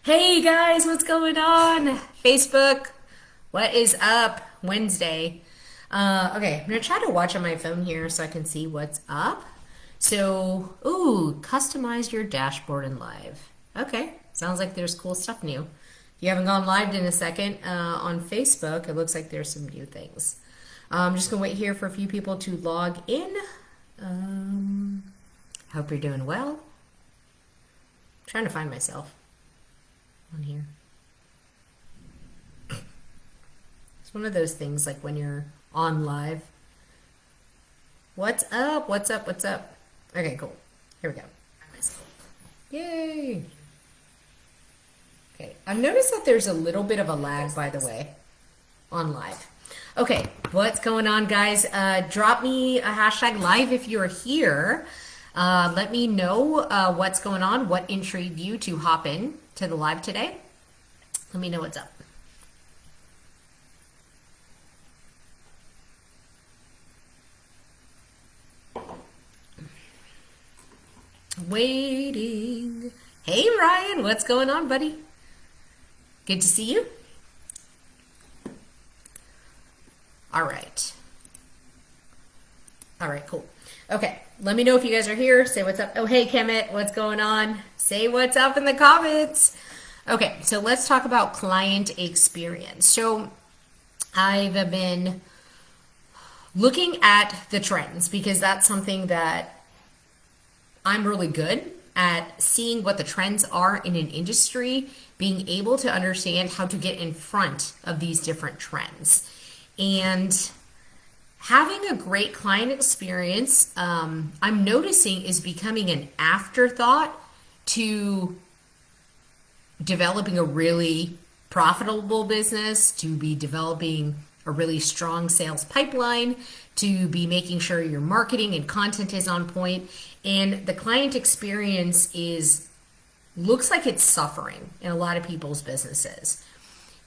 Hey guys, what's going on? Facebook, what is up? Wednesday. Okay, I'm gonna try to watch on my phone here so I can see what's up. So, ooh, customize your dashboard in live. Okay, sounds like there's cool stuff new. If you haven't gone live in a second on Facebook, it looks like there's some new things. I'm just gonna wait here for a few people to log in. Um, Hope you're doing well. I'm trying to find myself on here. It's one of those things like when you're on live. What's up? What's up? What's up? Okay, cool. Here we go. Yay! Okay, I've noticed that there's a little bit of a lag, by the way, on live. Okay, what's going on, guys? Drop me a hashtag live if you're here. Let me know what's going on, what intrigued you to hop in to the live today. Let me know what's up. Waiting. Hey, Ryan, what's going on, buddy? Good to see you. All right. All right, cool. Okay, let me know if you guys are here. Say what's up. Oh, hey, Kemet, what's going on? Say what's up in the comments. Okay, so let's talk about client experience. So I've been looking at the trends because that's something that I'm really good at, seeing what the trends are in an industry, being able to understand how to get in front of these different trends. And having a great client experience, I'm noticing, is becoming an afterthought to developing a really profitable business, to be developing a really strong sales pipeline, to be making sure your marketing and content is on point. And the client experience looks like it's suffering in a lot of people's businesses.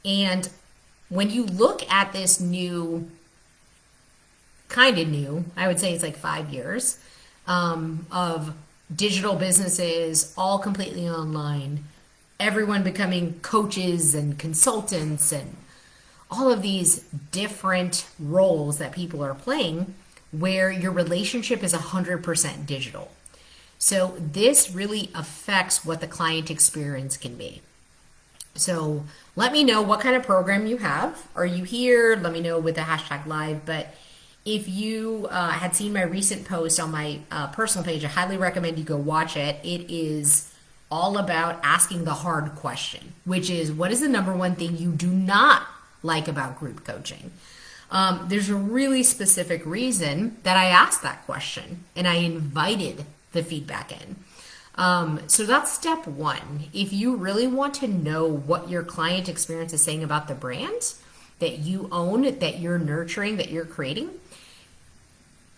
And when you look at this kind of new, I would say it's like 5 years of digital businesses, all completely online, everyone becoming coaches and consultants and all of these different roles that people are playing, where your relationship is 100% digital. So this really affects what the client experience can be. So let me know what kind of program you have. Are you here? Let me know with the hashtag live. But if you had seen my recent post on my personal page, I highly recommend you go watch it. It is all about asking the hard question, which is, what is the number one thing you do not like about group coaching? There's a really specific reason that I asked that question and I invited the feedback in. So that's step one. If you really want to know what your client experience is saying about the brand that you own, that you're nurturing, that you're creating,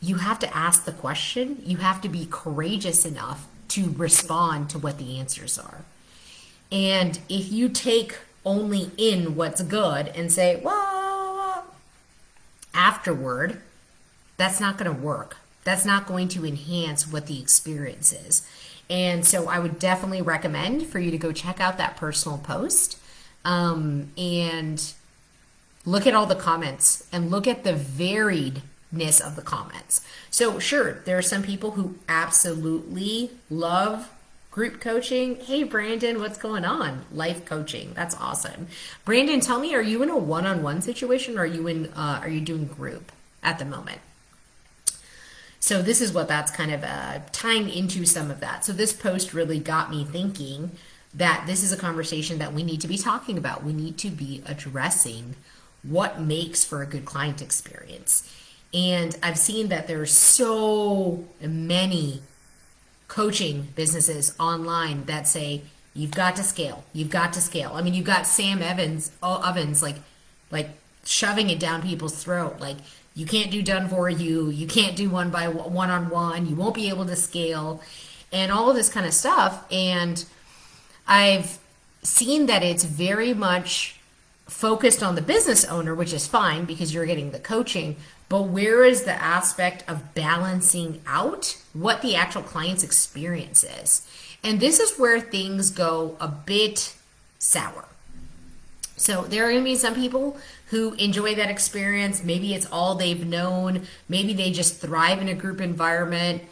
you have to ask the question. You have to be courageous enough to respond to what the answers are. And if you take only in what's good and say, well, afterward, that's not going to work. That's not going to enhance what the experience is. And so I would definitely recommend for you to go check out that personal post and look at all the comments and look at the variedness of the comments. So sure, there are some people who absolutely love group coaching. Hey, Brandon, what's going on? Life coaching. That's awesome. Brandon, tell me, are you in a one-on-one situation or are you doing group at the moment? So this is what that's kind of tying into some of that. So this post really got me thinking that this is a conversation that we need to be talking about. We need to be addressing what makes for a good client experience. And I've seen that there's so many coaching businesses online that say, you've got to scale. You've got to scale. I mean, you've got Sam Evans like shoving it down people's throat. Like, you can't do done for you. You can't do one-on-one. You won't be able to scale and all of this kind of stuff. And I've seen that it's very much focused on the business owner, which is fine because you're getting the coaching. But where is the aspect of balancing out what the actual client's experience is? And this is where things go a bit sour. So there are going to be some people who enjoy that experience. Maybe it's all they've known. Maybe they just thrive in a group environment.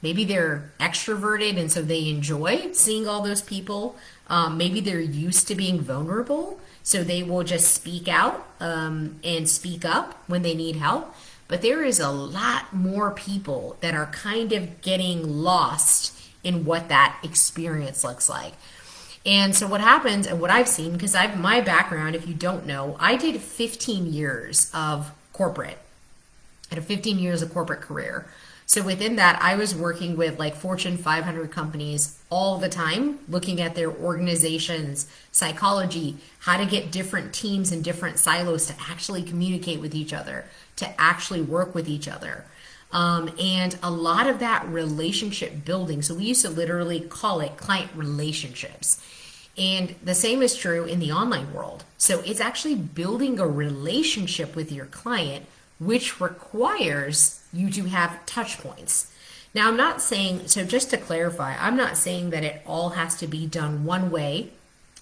Maybe they're extroverted and so they enjoy seeing all those people. Maybe they're used to being vulnerable, so they will just speak out and speak up when they need help. But there is a lot more people that are kind of getting lost in what that experience looks like. And so what happens, and what I've seen, because my background, if you don't know, I did 15 years of corporate. I had 15 years of corporate career. So within that, I was working with like Fortune 500 companies all the time, looking at their organizations, psychology, how to get different teams in different silos to actually communicate with each other, to actually work with each other. And a lot of that relationship building, so we used to literally call it client relationships. And the same is true in the online world. So it's actually building a relationship with your client, which requires you to have touch points. Now, I'm not saying, so just to clarify, I'm not saying that it all has to be done one way,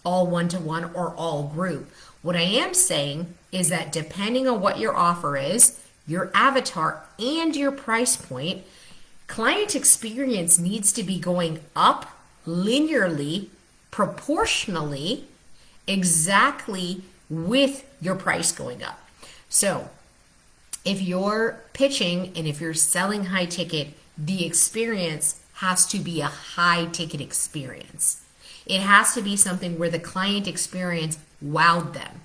all one-to-one or all group. What I am saying is that depending on what your offer is, your avatar, and your price point, client experience needs to be going up linearly, proportionally, exactly with your price going up. So if you're pitching and if you're selling high ticket, the experience has to be a high ticket experience. It has to be something where the client experience wowed them.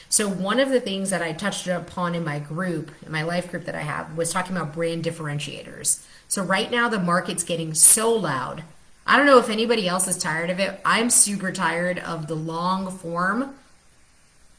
So one of the things that I touched upon in my group, in my life group that I have, was talking about brand differentiators. So right now the market's getting so loud. I don't know if anybody else is tired of it. I'm super tired of the long form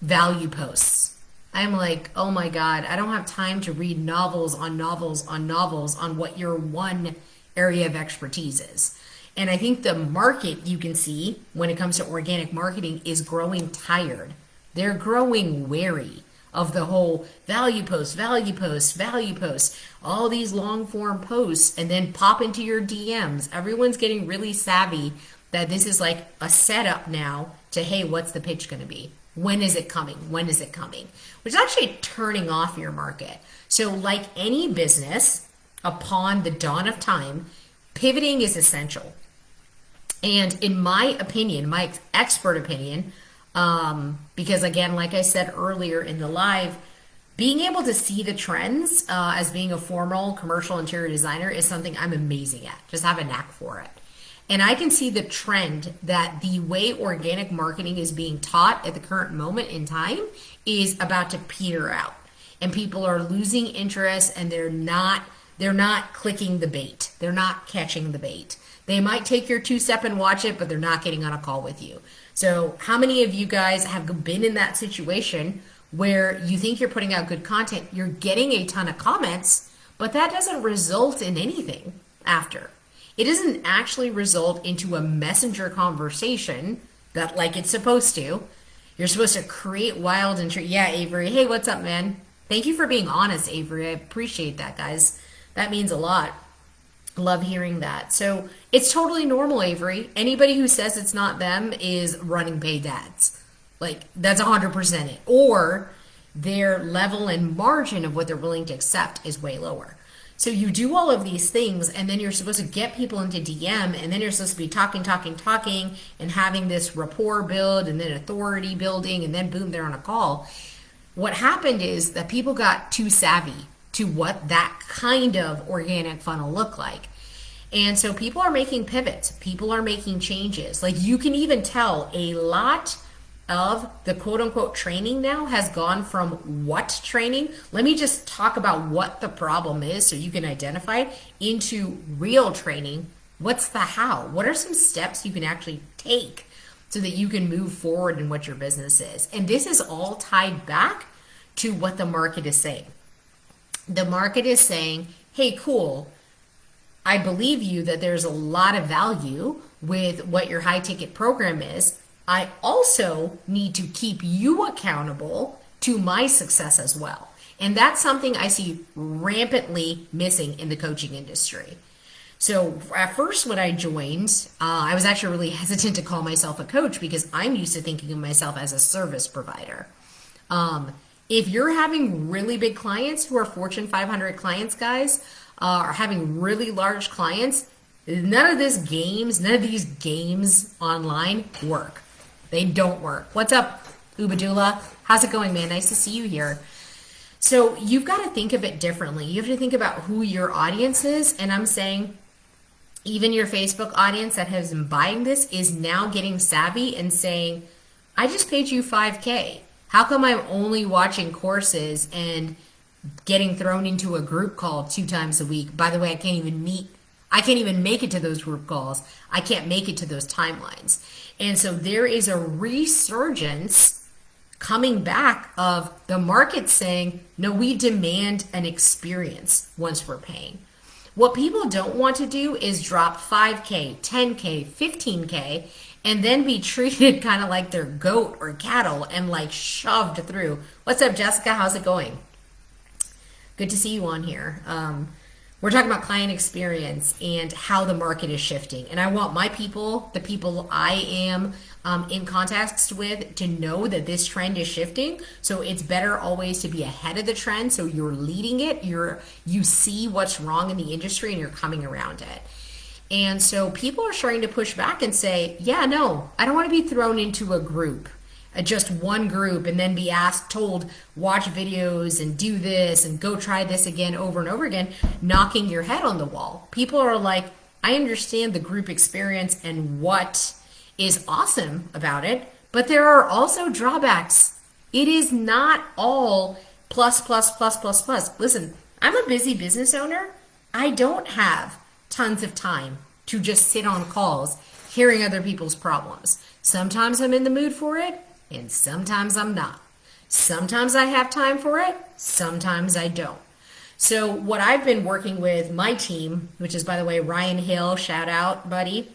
value posts. I'm like, oh my God, I don't have time to read novels on novels on novels on what your one area of expertise is. And I think the market, you can see when it comes to organic marketing, is growing tired. They're growing wary of the whole value post, value post, value post, all these long form posts, and then pop into your DMs. Everyone's getting really savvy that this is like a setup now to, hey, what's the pitch going to be? When is it coming? When is it coming? Which is actually turning off your market. So like any business, upon the dawn of time, pivoting is essential. And in my opinion, my expert opinion, because again, like I said earlier in the live, being able to see the trends as being a formal commercial interior designer is something I'm amazing at. Just have a knack for it. And I can see the trend that the way organic marketing is being taught at the current moment in time is about to peter out. And people are losing interest and they're not clicking the bait. They're not catching the bait. They might take your 2-step and watch it, but they're not getting on a call with you. So how many of you guys have been in that situation where you think you're putting out good content, you're getting a ton of comments, but that doesn't result in anything after? It doesn't actually result into a messenger conversation that like it's supposed to. You're supposed to create wild and yeah, Avery. Hey, what's up, man? Thank you for being honest, Avery. I appreciate that, guys. That means a lot. Love hearing that. So it's totally normal, Avery. Anybody who says it's not them is running paid ads. Like that's 100% it. Or their level and margin of what they're willing to accept is way lower. So you do all of these things and then you're supposed to get people into DM and then you're supposed to be talking and having this rapport build and then authority building and then boom, they're on a call. What happened is that people got too savvy to what that kind of organic funnel looked like. And so people are making pivots. People are making changes. Like you can even tell a lot of the quote unquote training now has gone from what training? Let me just talk about what the problem is so you can identify it into real training. What's the how? What are some steps you can actually take so that you can move forward in what your business is? And this is all tied back to what the market is saying. The market is saying, hey, cool, I believe you that there's a lot of value with what your high ticket program is. I also need to keep you accountable to my success as well. And that's something I see rampantly missing in the coaching industry. So at first, when I joined, I was actually really hesitant to call myself a coach because I'm used to thinking of myself as a service provider. If you're having really big clients who are Fortune 500 clients, guys, are having really large clients, none of these games online work. They don't work. What's up, Ubadullah? How's it going, man? Nice to see you here. So you've got to think of it differently. You have to think about who your audience is. And I'm saying even your Facebook audience that has been buying this is now getting savvy and saying, I just paid you 5K. How come I'm only watching courses and getting thrown into a group call 2 times a week? By the way, I can't even make it to those group calls. I can't make it to those timelines. And so there is a resurgence coming back of the market saying, no, we demand an experience once we're paying. What people don't want to do is drop 5K, 10K, 15K, and then be treated kind of like they're goat or cattle and like shoved through. What's up, Jessica? How's it going? Good to see you on here. We're talking about client experience and how the market is shifting. And I want my people, the people I am in context with, to know that this trend is shifting. So it's better always to be ahead of the trend. So you're leading it, you see what's wrong in the industry and you're coming around it. And so people are starting to push back and say, yeah, no, I don't want to be thrown into a group, just one group, and then be told, watch videos and do this and go try this again over and over again, knocking your head on the wall. People are like, I understand the group experience and what is awesome about it, but there are also drawbacks. It is not all plus, plus, plus, plus, plus. Listen, I'm a busy business owner. I don't have tons of time to just sit on calls hearing other people's problems. Sometimes I'm in the mood for it, and sometimes I'm not. Sometimes I have time for it, sometimes I don't. So what I've been working with my team, which is, by the way, Ryan Hill, shout out, buddy,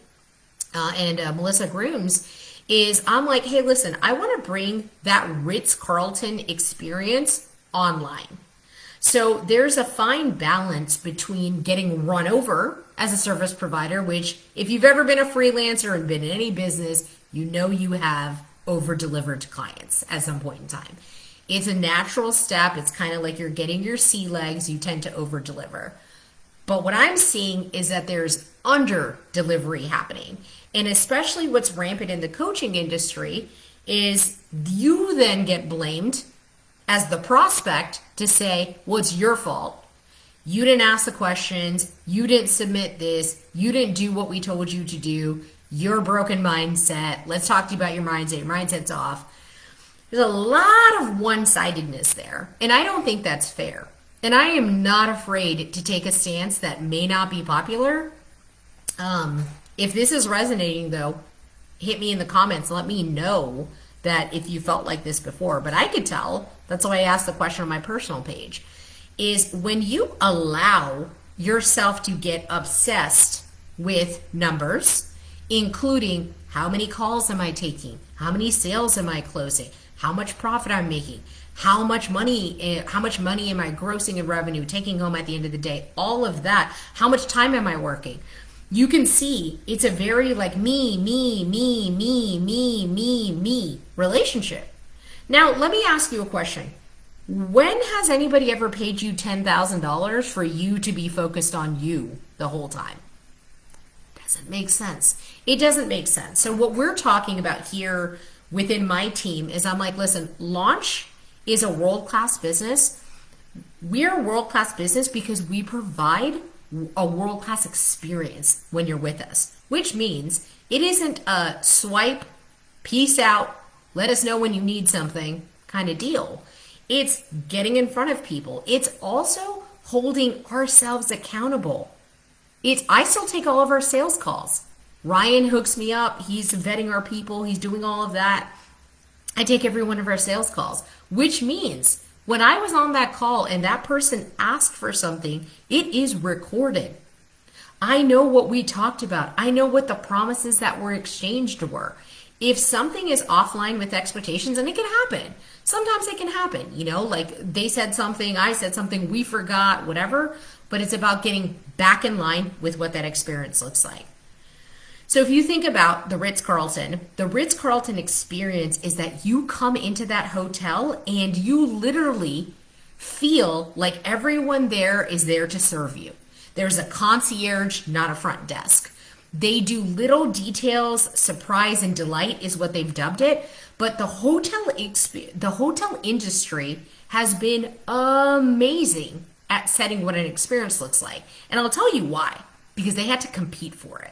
and Melissa Grooms, is I'm like, hey, listen, I want to bring that Ritz-Carlton experience online. So there's a fine balance between getting run over as a service provider, which if you've ever been a freelancer and been in any business, you know you have over-delivered to clients at some point in time. It's a natural step. It's kind of like you're getting your sea legs. You tend to over-deliver. But what I'm seeing is that there's under-delivery happening. And especially what's rampant in the coaching industry is you then get blamed as the prospect to say, well, it's your fault. You didn't ask the questions. You didn't submit this. You didn't do what we told you to do. Your broken mindset. Let's talk to you about your mindset. Your mindset's off. There's a lot of one-sidedness there. And I don't think that's fair. And I am not afraid to take a stance that may not be popular. If this is resonating, though, hit me in the comments. Let me know that if you felt like this before. But I could tell, that's why I asked the question on my personal page, is when you allow yourself to get obsessed with numbers, including how many calls am I taking, how many sales am I closing, how much profit I'm making, how much money am I grossing in revenue, taking home at the end of the day, all of that, how much time am I working? You can see it's a very like me relationship. Now, let me ask you a question. When has anybody ever paid you $10,000 for you to be focused on you the whole time? Doesn't make sense. It doesn't make sense. So what we're talking about here within my team is I'm like, listen, Launch is a world-class business. We're a world-class business because we provide a world-class experience when you're with us, which means it isn't a swipe, peace out, let us know when you need something kind of deal. It's getting in front of people. It's also holding ourselves accountable. I still take all of our sales calls. Ryan hooks me up. He's vetting our people. He's doing all of that. I take every one of our sales calls, which means when I was on that call and that person asked for something, it is recorded. I know what we talked about. I know what the promises that were exchanged were. If something is offline with expectations, and it can happen. Sometimes it can happen, like they said something, I said something, we forgot, whatever. but it's about getting back in line with what that experience looks like. So if you think about the Ritz-Carlton experience is that you come into that hotel and you literally feel like everyone there is there to serve you. There's a concierge, not a front desk. They do little details, surprise and delight is what they've dubbed it. But the hotel industry has been amazing at setting what an experience looks like. And I'll tell you why, because they had to compete for it.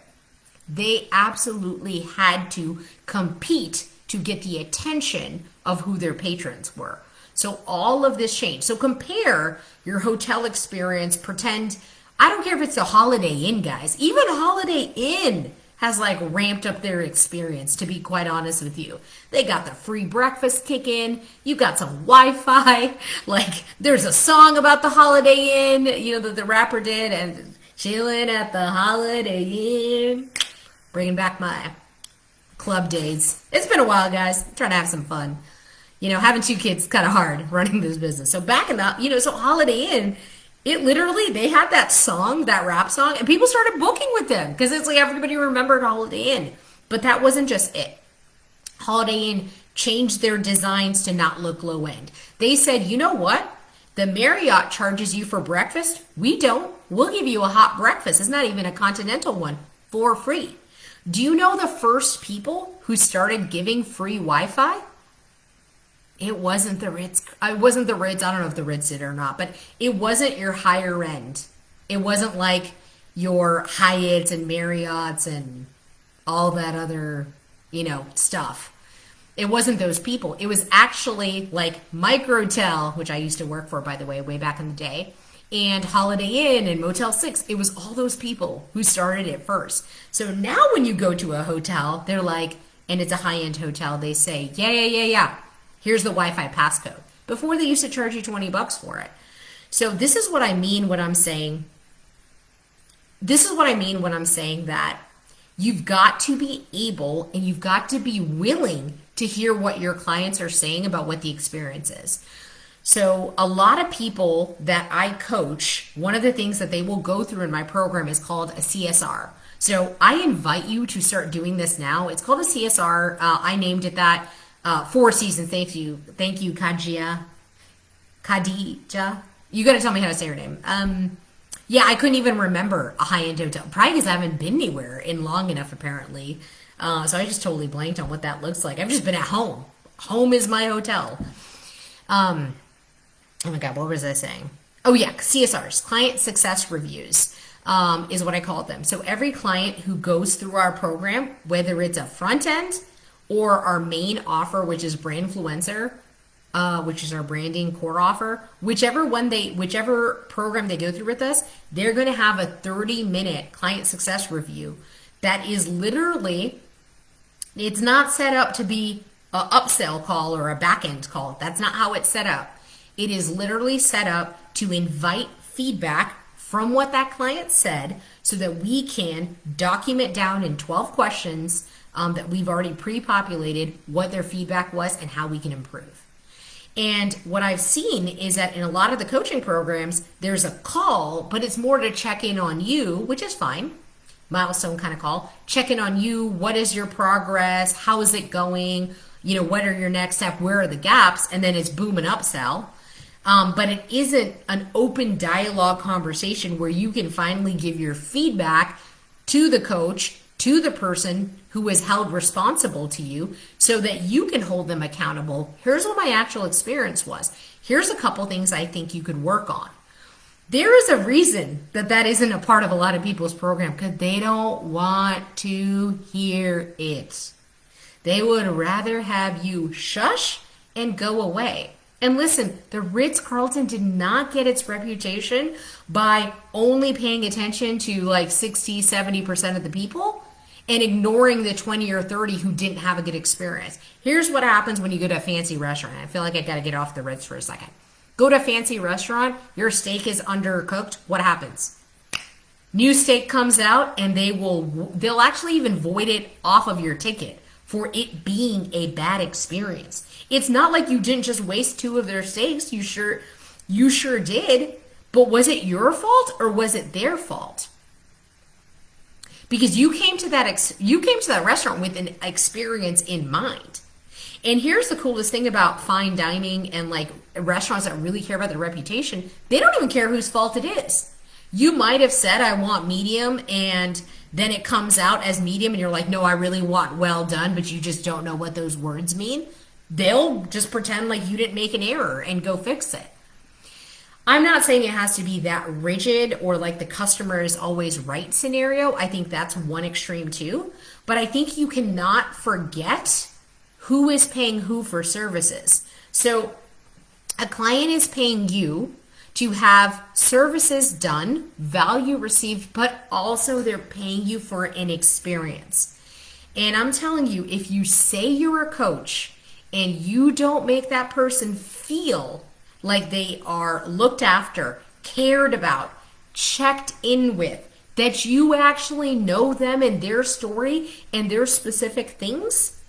They absolutely had to compete to get the attention of who their patrons were. So all of this changed. So compare your hotel experience, pretend, I don't care if it's a Holiday Inn, guys. Even Holiday Inn has like ramped up their experience, to be quite honest with you. They got the free breakfast kick in. You got some Wi-Fi. Like there's a song about the Holiday Inn, that the rapper did, and chilling at the Holiday Inn. Bringing back my club days. It's been a while, guys. I'm trying to have some fun. Having 2 kids is kind of hard running this business. So back in the, so Holiday Inn, it literally, they had that song, that rap song, and people started booking with them because it's like everybody remembered Holiday Inn. But that wasn't just it. Holiday Inn changed their designs to not look low end. They said, you know what? The Marriott charges you for breakfast. We don't. We'll give you a hot breakfast. It's not even a continental one, for free. Do you know the first people who started giving free Wi-Fi? It wasn't the Ritz. It wasn't the Ritz. I don't know if the Ritz did or not, but it wasn't your higher end. It wasn't like your Hyatts and Marriotts and all that other, stuff. It wasn't those people. It was actually like Microtel, which I used to work for, by the way back in the day, and Holiday Inn and Motel 6. It was all those people who started it first. So now when you go to a hotel, they're like, and it's a high-end hotel, they say, yeah. Here's the Wi-Fi passcode. Before they used to charge you $20 for it. So this is what I mean when I'm saying, that you've got to be able and you've got to be willing to hear what your clients are saying about what the experience is. So a lot of people that I coach, one of the things that they will go through in my program is called a CSR. So I invite you to start doing this now. It's called a CSR. I named it that. 4 seasons. Thank you, Khadija. You got to tell me how to say her name. Yeah, I couldn't even remember a high-end hotel. Probably because I haven't been anywhere in long enough, apparently. So I just totally blanked on what that looks like. I've just been at home. Home is my hotel. Oh my God, what was I saying? Oh yeah, CSRs, client success reviews, is what I call them. So every client who goes through our program, whether it's a front end or our main offer, which is Brandfluencer, which is our branding core offer, whichever program they go through with us, they're going to have a 30-minute client success review that is literally, it's not set up to be an upsell call or a back-end call. That's not how it's set up. It is literally set up to invite feedback from what that client said so that we can document down in 12 questions that we've already pre-populated what their feedback was and how we can improve. And what I've seen is that in a lot of the coaching programs, there's a call, but it's more to check in on you, which is fine. Milestone kind of call. Check in on you. What is your progress? How is it going? What are your next steps? Where are the gaps? And then it's boom and upsell. But it isn't an open dialogue conversation where you can finally give your feedback to the coach, to the person who is held responsible to you so that you can hold them accountable. Here's what my actual experience was. Here's a couple things I think you could work on. There is a reason that isn't a part of a lot of people's program because they don't want to hear it. They would rather have you shush and go away. And listen, the Ritz-Carlton did not get its reputation by only paying attention to like 60, 70% of the people and ignoring the 20 or 30 who didn't have a good experience. Here's what happens when you go to a fancy restaurant. I feel like I got to get off the Ritz for a second. Go to a fancy restaurant, your steak is undercooked. What happens? New steak comes out and they'll actually even void it off of your ticket for it being a bad experience. It's not like you didn't just waste 2 of their steaks. You sure did. But was it your fault or was it their fault? Because you came to that restaurant with an experience in mind. And here's the coolest thing about fine dining and like restaurants that really care about their reputation. They don't even care whose fault it is. You might have said, I want medium, and then it comes out as medium and you're like, no, I really want well done, but you just don't know what those words mean. They'll just pretend like you didn't make an error and go fix it. I'm not saying it has to be that rigid or like the customer is always right scenario. I think that's one extreme too. But I think you cannot forget who is paying who for services. So a client is paying you to have services done, value received, but also they're paying you for an experience. And I'm telling you, if you say you're a coach and you don't make that person feel like they are looked after, cared about, checked in with, that you actually know them and their story and their specific things,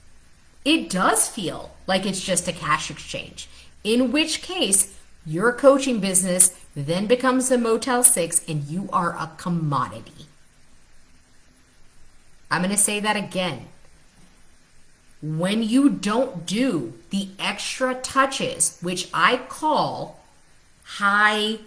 it does feel like it's just a cash exchange. In which case, your coaching business then becomes a Motel 6 and you are a commodity. I'm going to say that again. When you don't do the extra touches, which I call high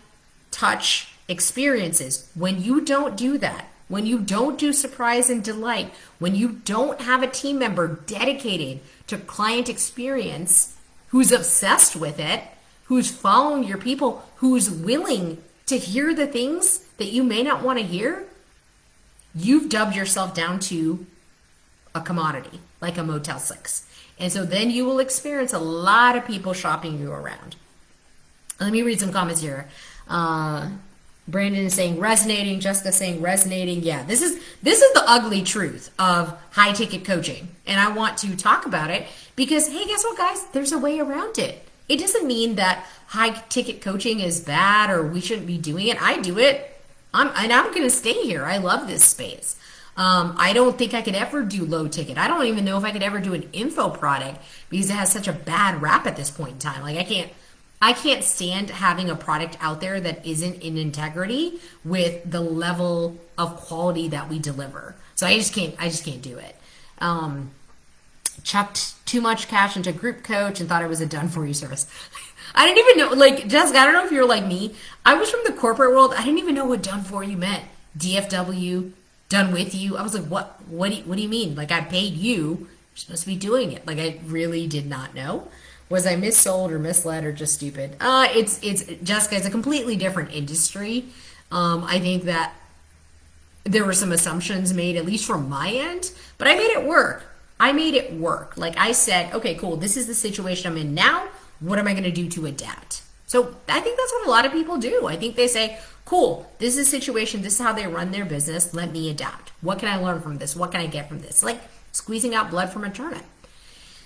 touch experiences, when you don't do that, when you don't do surprise and delight, when you don't have a team member dedicated to client experience who's obsessed with it, who's following your people, who's willing to hear the things that you may not want to hear, you've dubbed yourself down to a commodity, like a Motel 6. And so then you will experience a lot of people shopping you around. Let me read some comments here. Brandon is saying resonating, Jessica saying resonating. Yeah, this is the ugly truth of high ticket coaching. And I want to talk about it because, hey, guess what, guys? There's a way around it. It doesn't mean that high ticket coaching is bad or we shouldn't be doing it. I do it. I'm going to stay here. I love this space. I don't think I could ever do low ticket. I don't even know if I could ever do an info product because it has such a bad rap at this point in time. Like I can't stand having a product out there that isn't in integrity with the level of quality that we deliver. So I just can't do it. Chucked too much cash into group coach and thought it was a done for you service. I didn't even know, like, Jessica, I don't know if you're like me. I was from the corporate world. I didn't even know what done for you meant. DFW, done with you. I was like, what do you mean? Like, I paid you. You're supposed to be doing it. Like, I really did not know. Was I missold or misled or just stupid? It's Jessica, it's a completely different industry. I think that there were some assumptions made, at least from my end, but I made it work. Like I said, okay, cool. This is the situation I'm in now. What am I going to do to adapt? So I think that's what a lot of people do. I think they say, cool, this is a situation. This is how they run their business. Let me adapt. What can I learn from this? What can I get from this? Like squeezing out blood from a turnip.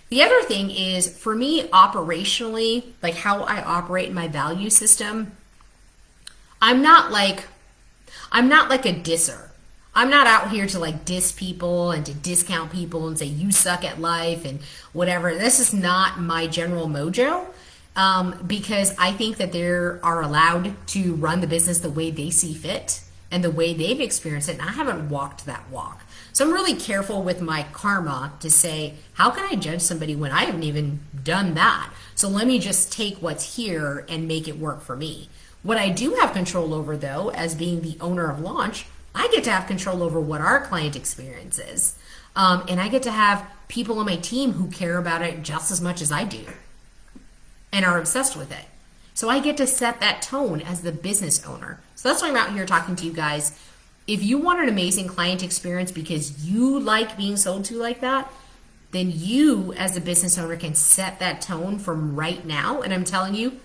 The other thing is, for me, operationally, like how I operate in my value system, I'm not like a disser. I'm not out here to like diss people and to discount people and say you suck at life and whatever. This is not my general mojo, because I think that they are allowed to run the business the way they see fit and the way they've experienced it. And I haven't walked that walk. So I'm really careful with my karma to say, how can I judge somebody when I haven't even done that? So let me just take what's here and make it work for me. What I do have control over, though, as being the owner of Launch, I get to have control over what our client experience is. And I get to have people on my team who care about it just as much as I do and are obsessed with it. So I get to set that tone as the business owner. So that's why I'm out here talking to you guys. If you want an amazing client experience because you like being sold to like that, then you as a business owner can set that tone from right now. And I'm telling you,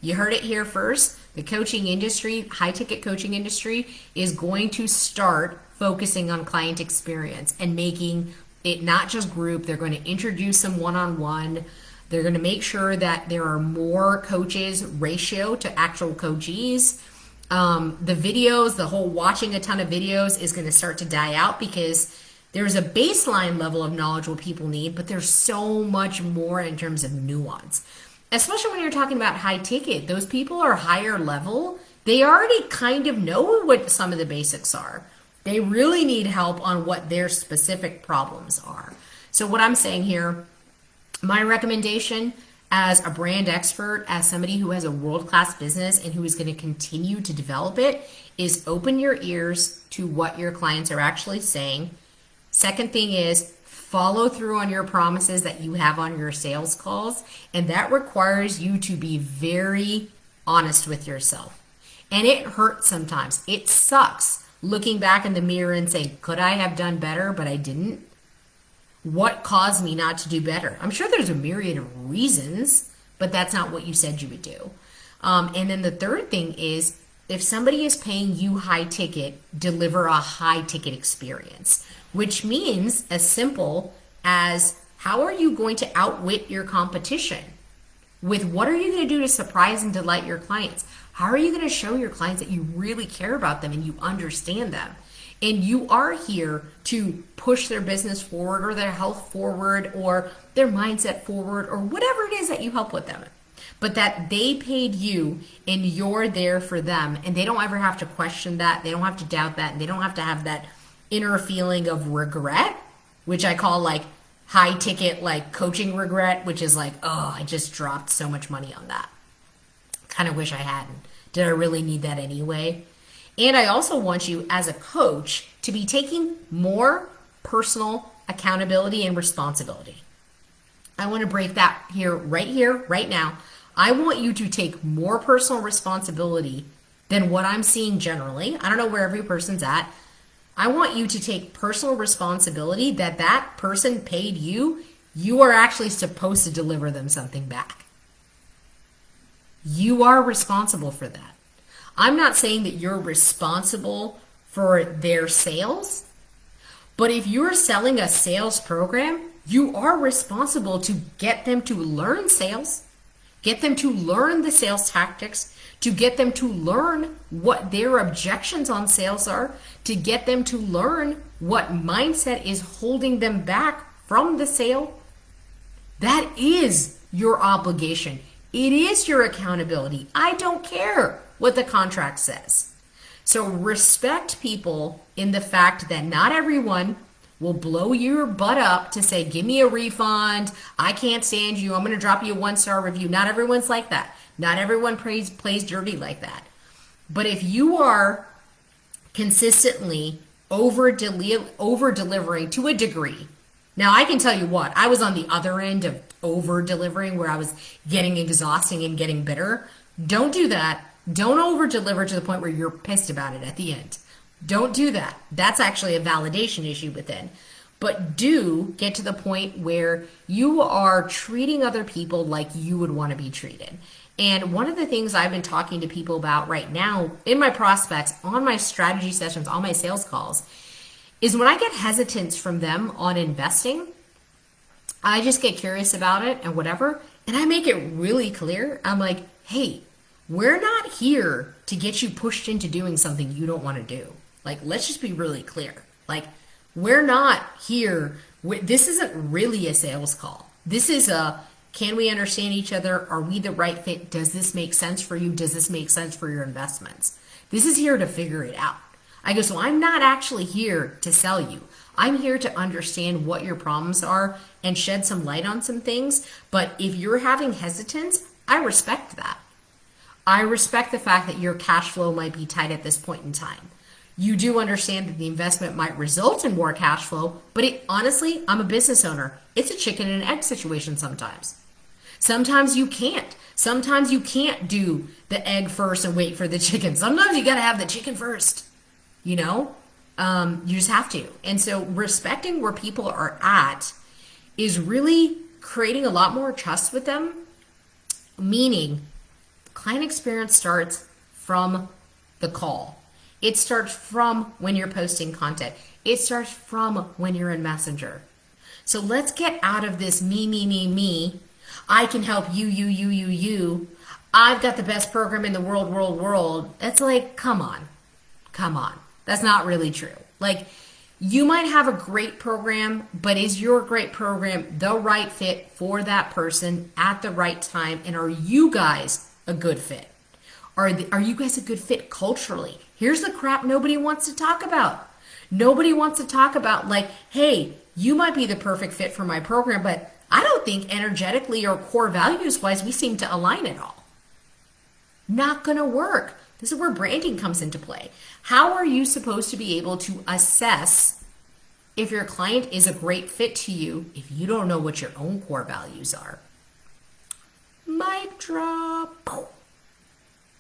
you heard it here first. The coaching industry, high ticket coaching industry, is going to start focusing on client experience and making it not just group. They're going to introduce some one-on-one. They're going to make sure that there are more coaches ratio to actual coachees. The videos, the whole watching a ton of videos is going to start to die out because there's a baseline level of knowledge what people need, but there's so much more in terms of nuance. Especially when you're talking about high ticket, those people are higher level They already kind of know what some of the basics are. They really need help on what their specific problems are. So what I'm saying here, my recommendation as a brand expert, as somebody who has a world-class business and who is going to continue to develop it, is open your ears to what your clients are actually saying. Second thing is follow through on your promises that you have on your sales calls. And that requires you to be very honest with yourself. And it hurts sometimes. It sucks looking back in the mirror and saying, could I have done better, but I didn't? What caused me not to do better? I'm sure there's a myriad of reasons, but that's not what you said you would do. And then the third thing is, if somebody is paying you high ticket, deliver a high ticket experience, which means as simple as, how are you going to outwit your competition? With what are you going to do to surprise and delight your clients? How are you going to show your clients that you really care about them and you understand them? And you are here to push their business forward or their health forward or their mindset forward or whatever it is that you help with them. But that they paid you and you're there for them, and they don't ever have to question that. They don't have to doubt that. And they don't have to have that inner feeling of regret, which I call like high ticket, like coaching regret, which is like, oh, I just dropped so much money on that. Kind of wish I hadn't. Did I really need that anyway? And I also want you as a coach to be taking more personal accountability and responsibility. I want to break that here, right now. I want you to take more personal responsibility than what I'm seeing generally. I don't know where every person's at. I want you to take personal responsibility that that person paid you. You are actually supposed to deliver them something back. You are responsible for that. I'm not saying that you're responsible for their sales, but if you're selling a sales program, you are responsible to get them to learn sales, get them to learn the sales tactics, to get them to learn what their objections on sales are, to get them to learn what mindset is holding them back from the sale. That is your obligation. It is your accountability. I don't care what the contract says. So respect people in the fact that not everyone will blow your butt up to say, give me a refund. I can't stand you. I'm going to drop you a 1-star review. Not everyone's like that. Not everyone plays dirty like that. But if you are consistently over delivering to a degree, now I can tell you what, I was on the other end of over delivering where I was getting exhausting and getting bitter. Don't do that. Don't over deliver to the point where you're pissed about it at the end. Don't do that. That's actually a validation issue within. But do get to the point where you are treating other people like you would want to be treated. And one of the things I've been talking to people about right now in my prospects, on my strategy sessions, on my sales calls, is when I get hesitance from them on investing, I just get curious about it and whatever. And I make it really clear. I'm like, hey, we're not here to get you pushed into doing something you don't want to do. Like, let's just be really clear. Like, we're not here. This isn't really a sales call. This is a, can we understand each other? Are we the right fit? Does this make sense for you? Does this make sense for your investments? This is here to figure it out. I go, so I'm not actually here to sell you. I'm here to understand what your problems are and shed some light on some things. But if you're having hesitance, I respect that. I respect the fact that your cash flow might be tight at this point in time. You do understand that the investment might result in more cash flow, but honestly, I'm a business owner. It's a chicken and egg situation sometimes. Sometimes you can't. Sometimes you can't do the egg first and wait for the chicken. Sometimes you got to have the chicken first, you know? You just have to. And so respecting where people are at is really creating a lot more trust with them, meaning client experience starts from the call. It starts from when you're posting content. It starts from when you're in Messenger. So let's get out of this me. I can help you. I've got the best program in the world. It's like, come on. That's not really true. Like, you might have a great program, but is your great program the right fit for that person at the right time? And are you guys a good fit? Are you guys a good fit culturally? Here's the crap nobody wants to talk about. Nobody wants to talk about, like, hey, you might be the perfect fit for my program, but I don't think energetically or core values wise we seem to align at all. Not going to work. This is where branding comes into play. How are you supposed to be able to assess if your client is a great fit to you if you don't know what your own core values are? Mic drop.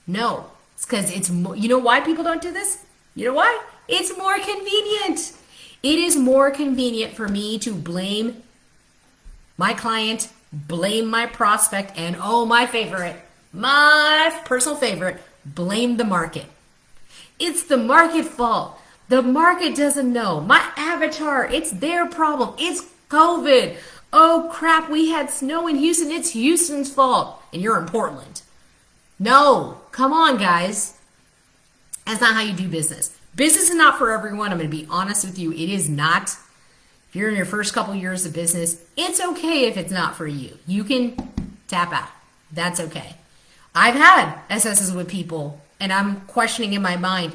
No, it's because you know why people don't do this? You know why? It's more convenient. It is more convenient for me to blame my client, blame my prospect, and my favorite, my personal favorite, blame the market. It's the market fault. The market doesn't know. My avatar, it's their problem. It's COVID. Oh crap, we had snow in Houston. It's Houston's fault. And you're in Portland. No, come on, guys. That's not how you do business. Business is not for everyone. I'm going to be honest with you. It is not. If you're in your first couple years of business, it's okay if it's not for you. You can tap out. That's okay. I've had SSs with people and I'm questioning in my mind,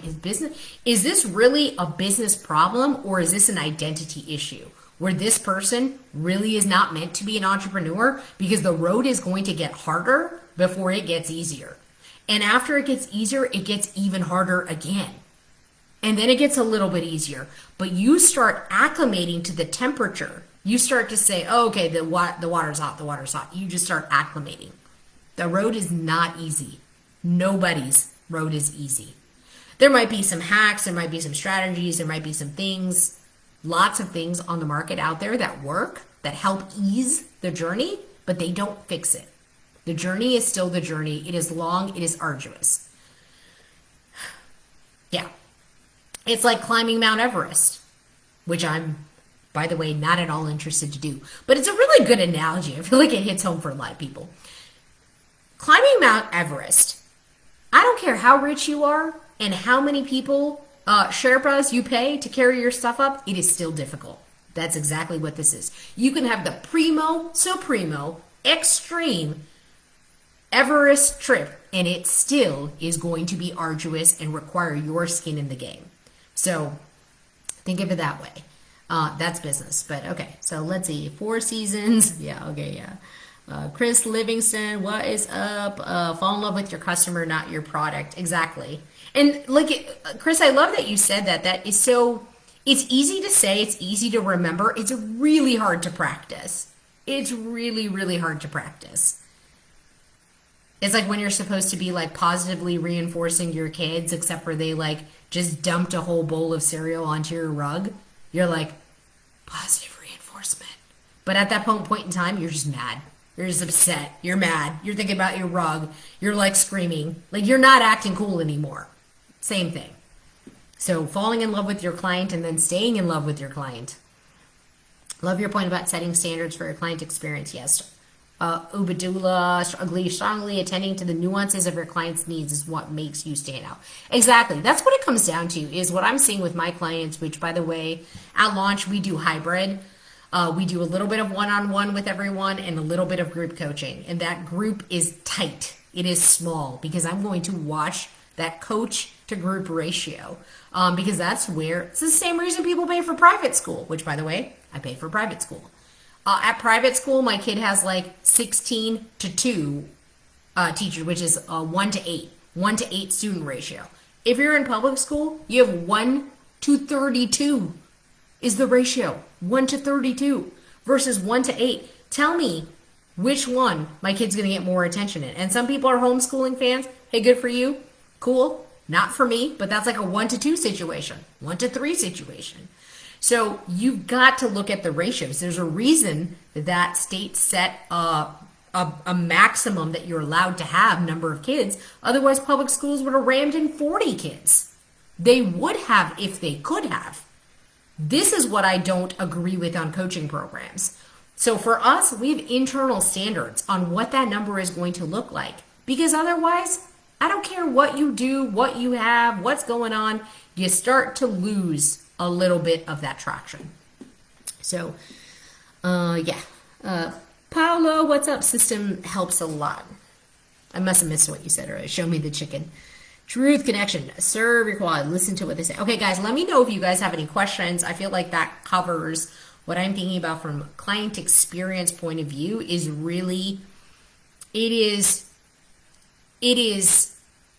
is this really a business problem or is this an identity issue where this person really is not meant to be an entrepreneur because the road is going to get harder before it gets easier. And after it gets easier, it gets even harder again. And then it gets a little bit easier. But you start acclimating to the temperature. You start to say, oh, okay, the water's hot, the water's hot. You just start acclimating. The road is not easy. Nobody's road is easy. There might be some hacks, there might be some strategies, there might be some things, lots of things on the market out there that work, that help ease the journey, but they don't fix it. The journey is still the journey. It is long, it is arduous. Yeah. It's like climbing Mount Everest, which I'm, by the way, not at all interested to do. But it's a really good analogy. I feel like it hits home for a lot of people. Climbing Mount Everest, I don't care how rich you are and how many people, Sherpas you pay to carry your stuff up, it is still difficult. That's exactly what this is. You can have the primo, extreme Everest trip, and it still is going to be arduous and require your skin in the game. So think of it that way. That's business. But okay, so let's see. 4 Seasons. Yeah, okay, yeah. Chris Livingston, what is up? Fall in love with your customer, not your product. Exactly. And Chris, I love that you said that. That is so, it's easy to say, it's easy to remember. It's really hard to practice. It's really, really hard to practice. It's like when you're supposed to be like positively reinforcing your kids, except for they like just dumped a whole bowl of cereal onto your rug. You're like, positive reinforcement. But at that point in time, you're just mad. You're just upset. You're mad. You're thinking about your rug. You're like screaming. Like you're not acting cool anymore. Same thing. So falling in love with your client and then staying in love with your client. Love your point about setting standards for your client experience. Yes. Ubadullah, strongly attending to the nuances of your client's needs is what makes you stand out. Exactly. That's what it comes down to, is what I'm seeing with my clients, which, by the way, at launch, we do hybrid. We do a little bit of one-on-one with everyone and a little bit of group coaching. And that group is tight. It is small because I'm going to watch that coach to group ratio because that's where, it's the same reason people pay for private school, which, by the way, I pay for private school. At private school, my kid has like 16 to 2 teachers, which is 1 to 8, 1 to 8 student ratio. If you're in public school, you have 1 to 32 is the ratio. 1 to 32 versus 1 to 8. Tell me which one my kid's going to get more attention in. And some people are homeschooling fans. Hey, good for you. Cool. Not for me, but that's like a 1 to 2 situation, 1 to 3 situation. So you've got to look at the ratios. There's a reason that state set a maximum that you're allowed to have number of kids. Otherwise, public schools would have rammed in 40 kids. They would have if they could have. This is what I don't agree with on coaching programs. So for us, we have internal standards on what that number is going to look like. Because otherwise, I don't care what you do, what you have, what's going on, you start to lose a little bit of that traction. So, yeah. Paolo, what's up? System helps a lot. I must have missed what you said earlier. Show me the chicken. Truth Connection. Serve your quality. Listen to what they say. Okay, guys, let me know if you guys have any questions. I feel like that covers what I'm thinking about from a client experience point of view. Is really, it is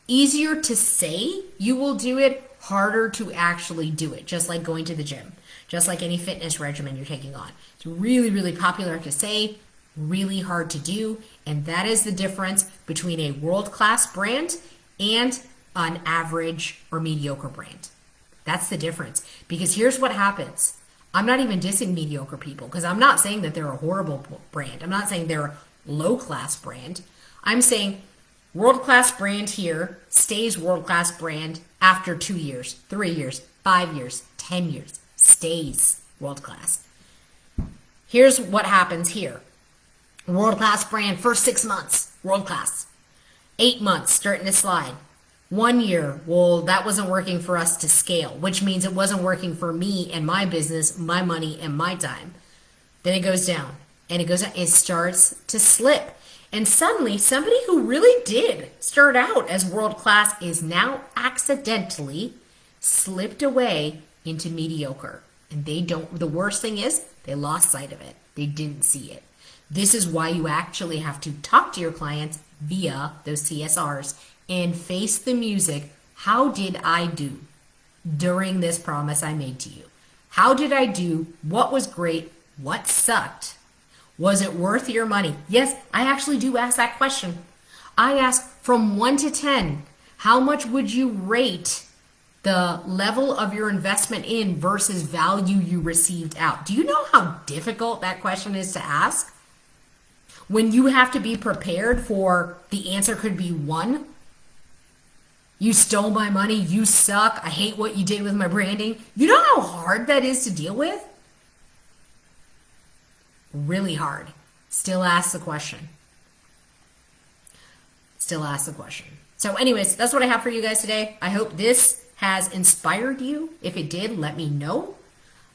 easier to say you will do it, harder to actually do it. Just like going to the gym, just like any fitness regimen you're taking on. It's really, really popular to say, really hard to do. And that is the difference between a world-class brand and an average or mediocre brand. That's the difference. Because here's what happens. I'm not even dissing mediocre people, because I'm not saying that they're a horrible brand. I'm not saying they're a low-class brand. I'm saying world-class brand here stays world-class brand after 2 years, 3 years, 5 years, 10 years, stays world-class. Here's what happens here. World-class brand, first 6 months, world-class. 8 months, starting to slide. 1 year, well, that wasn't working for us to scale, which means it wasn't working for me and my business, my money, and my time. Then it goes down, and it starts to slip. And suddenly, somebody who really did start out as world-class is now accidentally slipped away into mediocre. And the worst thing is, they lost sight of it. They didn't see it. This is why you actually have to talk to your clients via those CSRs and face the music. How did I do during this promise I made to you? How did I do? What was great? What sucked? Was it worth your money? Yes, I actually do ask that question. I ask from 1 to 10, how much would you rate the level of your investment in versus value you received out? Do you know how difficult that question is to ask? When you have to be prepared for the answer could be 1. You stole my money. You suck. I hate what you did with my branding. You know how hard that is to deal with? Really hard. Still ask the question. Still ask the question. So anyways, that's what I have for you guys today. I hope this has inspired you. If it did, let me know.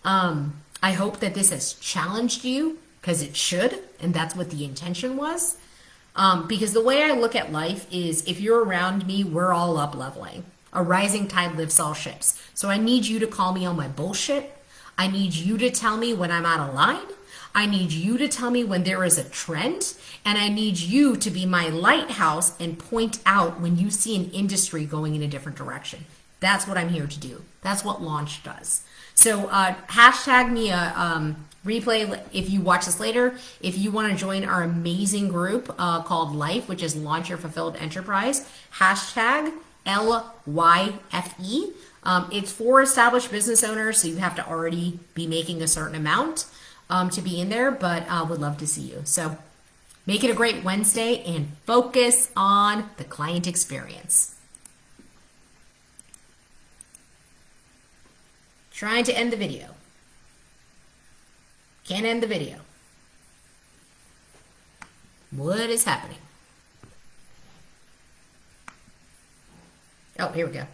I hope that this has challenged you, because it should, and that's what the intention was. Because the way I look at life is, if you're around me, we're all up leveling. A rising tide lifts all ships. So I need you to call me on my bullshit. I need you to tell me when I'm out of line. I need you to tell me when there is a trend. And I need you to be my lighthouse and point out when you see an industry going in a different direction. That's what I'm here to do. That's what Launch does. So hashtag me a replay if you watch this later. If you want to join our amazing group called Life, which is Launch Your Fulfilled Enterprise, hashtag LYFE. It's for established business owners, so you have to already be making a certain amount to be in there, but would love to see you. So make it a great Wednesday and focus on the client experience. Trying to end the video. Can't end the video. What is happening? Oh, here we go.